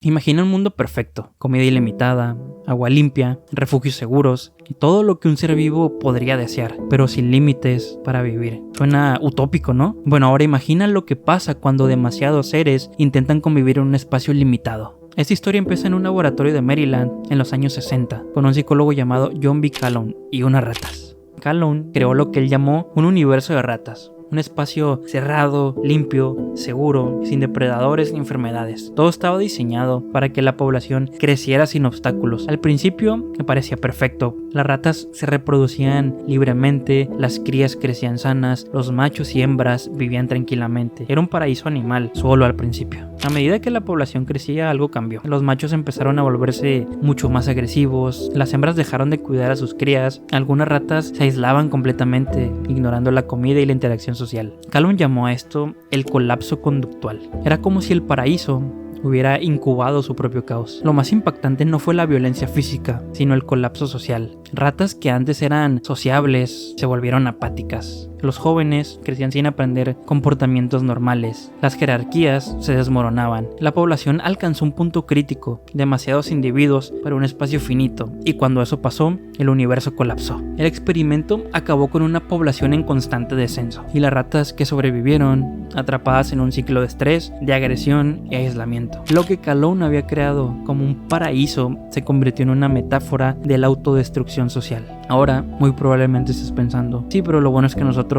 Imagina un mundo perfecto, comida ilimitada, agua limpia, refugios seguros y todo lo que un ser vivo podría desear, pero sin límites para vivir. Suena utópico, ¿no? Bueno, ahora imagina lo que pasa cuando demasiados seres intentan convivir en un espacio limitado. Esta historia empieza en un laboratorio de Maryland en los años 60, con un psicólogo llamado John B. Calhoun y unas ratas. Calhoun creó lo que él llamó un universo de ratas. Un espacio cerrado, limpio, seguro, sin depredadores ni enfermedades. Todo estaba diseñado para que la población creciera sin obstáculos. Al principio me parecía perfecto. Las ratas se reproducían libremente, las crías crecían sanas, los machos y hembras vivían tranquilamente. Era un paraíso animal, solo al principio. A medida que la población crecía, algo cambió. Los machos empezaron a volverse mucho más agresivos, las hembras dejaron de cuidar a sus crías, algunas ratas se aislaban completamente, ignorando la comida y la interacción social. Calhoun llamó a esto el colapso conductual. Era como si el paraíso hubiera incubado su propio caos. Lo más impactante no fue la violencia física, sino el colapso social. Ratas que antes eran sociables se volvieron apáticas. Los jóvenes crecían sin aprender comportamientos normales. Las jerarquías se desmoronaban. La población alcanzó un punto crítico, demasiados individuos para un espacio finito, y cuando eso pasó, el universo colapsó. El experimento acabó con una población en constante descenso, y las ratas que sobrevivieron, atrapadas en un ciclo de estrés, de agresión y aislamiento. Lo que Calhoun había creado como un paraíso se convirtió en una metáfora de la autodestrucción social. Ahora, muy probablemente estés pensando, sí, pero lo bueno es que nosotros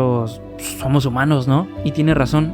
somos humanos, ¿no? Y tiene razón,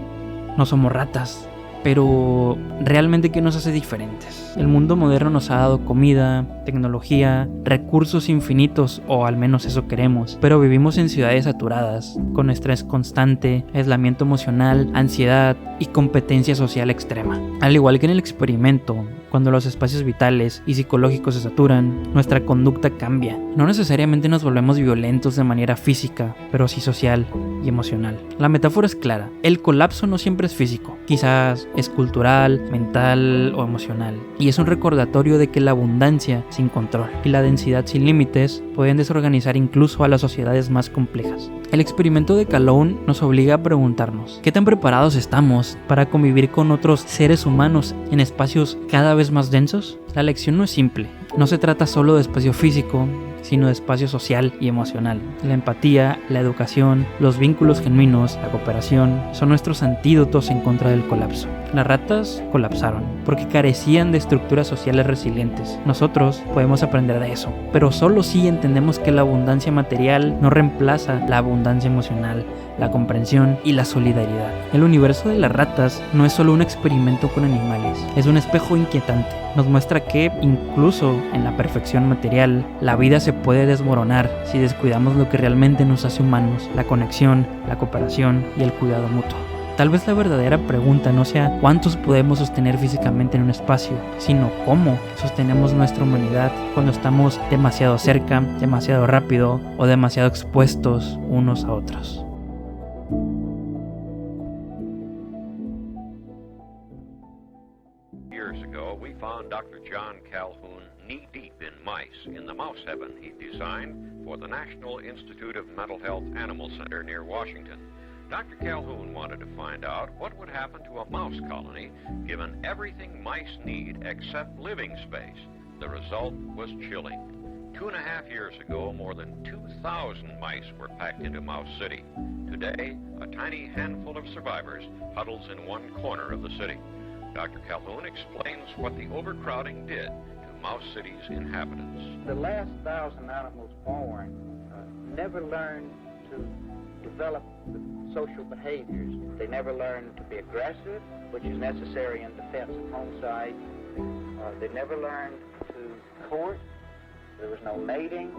no somos ratas. Pero, ¿realmente qué nos hace diferentes? El mundo moderno nos ha dado comida, tecnología, recursos infinitos, o al menos eso queremos. Pero vivimos en ciudades saturadas, con estrés constante, aislamiento emocional, ansiedad y competencia social extrema. Al igual que en el experimento, cuando los espacios vitales y psicológicos se saturan, nuestra conducta cambia. No necesariamente nos volvemos violentos de manera física, pero sí social y emocional. La metáfora es clara. El colapso no siempre es físico. Quizás es cultural, mental o emocional. Y es un recordatorio de que la abundancia sin control y la densidad sin límites pueden desorganizar incluso a las sociedades más complejas. El experimento de Calhoun nos obliga a preguntarnos, ¿qué tan preparados estamos para convivir con otros seres humanos en espacios cada vez más densos? La lección no es simple. No se trata solo de espacio físico, sino de espacio social y emocional. La empatía, la educación, los vínculos genuinos, la cooperación, son nuestros antídotos en contra del colapso. Las ratas colapsaron porque carecían de estructuras sociales resilientes. Nosotros podemos aprender de eso, pero solo si entendemos que la abundancia material no reemplaza la abundancia emocional, la comprensión y la solidaridad. El universo de las ratas no es solo un experimento con animales, es un espejo inquietante. Nos muestra que, incluso en la perfección material, la vida se puede desmoronar si descuidamos lo que realmente nos hace humanos: la conexión, la cooperación y el cuidado mutuo. Tal vez la verdadera pregunta no sea cuántos podemos sostener físicamente en un espacio, sino cómo sostenemos nuestra humanidad cuando estamos demasiado cerca, demasiado rápido o demasiado expuestos unos a otros. Years ago, we found Dr. John Calhoun knee-deep in mice in the mouse heaven he designed for the National Institute of Mental Health Animal Center near Washington. Dr. Calhoun wanted to find out what would happen to a mouse colony given everything mice need except living space. The result was chilling. 2.5 years ago, more than 2,000 mice were packed into Mouse City. Today, a tiny handful of survivors huddles in one corner of the city. Dr. Calhoun explains what the overcrowding did to Mouse City's inhabitants. The last 1,000 animals born never learned to develop the social behaviors. They never learned to be aggressive, which is necessary in defense of home site. They never learned to court. There was no mating.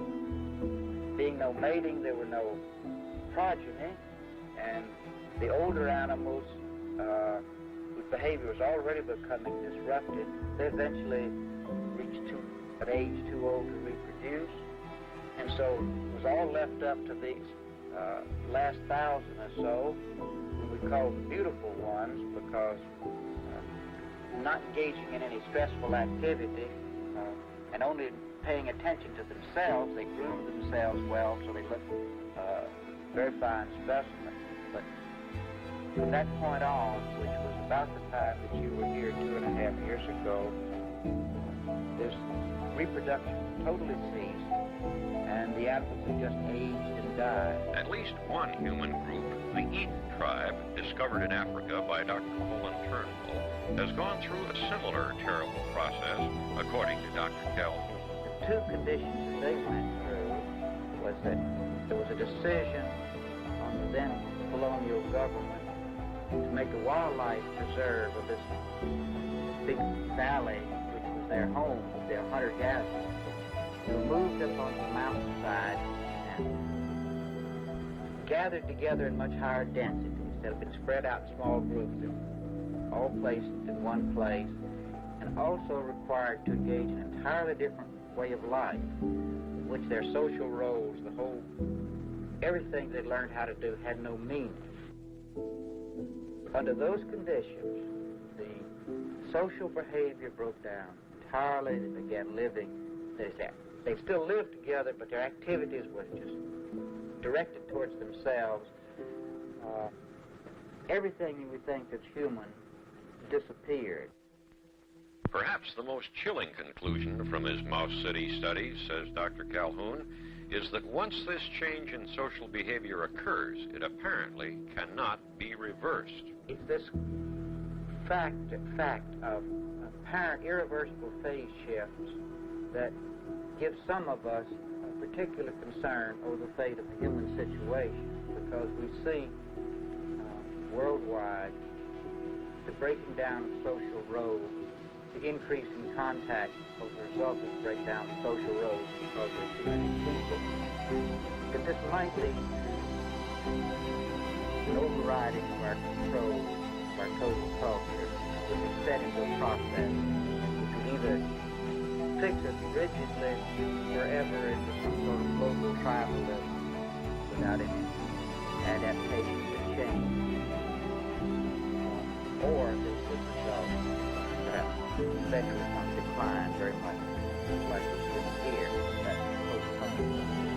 Being no mating, there were no progeny. And the older animals, whose behavior was already becoming disrupted, they eventually reached an age too old to reproduce. And so it was all left up to these last 1,000 or so, who we call the beautiful ones, because not engaging in any stressful activity and only paying attention to themselves, they groomed themselves well, so they looked very fine specimens. But from that point on, which was about the time that you were here 2.5 years ago, is reproduction totally ceased, and the animals have just aged and died. At least one human group, the Eden tribe, discovered in Africa by Dr. Colin Turnbull, has gone through a similar terrible process, according to Dr. Calhoun. The two conditions that they went through was that there was a decision on the then colonial government to make a wildlife preserve of this big valley, which was their home, their hunter-gatherers. They were moved up on the mountainside and gathered together in much higher density instead of being spread out in small groups. They were all placed in one place, and also required to engage in an entirely different way of life, in which their social roles, everything they learned how to do had no meaning. Under those conditions, the social behavior broke down entirely. They began living. They still lived together, but their activities were just directed towards themselves. Everything you would think that's human disappeared. Perhaps the most chilling conclusion from his Mouse City studies, says Dr. Calhoun, is that once this change in social behavior occurs, it apparently cannot be reversed. It's this fact of apparent irreversible phase shifts that gives some of us a particular concern over the fate of the human situation, because we see worldwide the breaking down of social roles, the increase in contact as a result of the breakdown of social roles because there's too many people, that this might lead to an overriding of our control of our total culture, which is set into a process which would either fix us rigidly forever into some sort of global tribalism without any adaptation to change, or this would result perhaps eventually some decline, very much like we've seen here. That's postponed.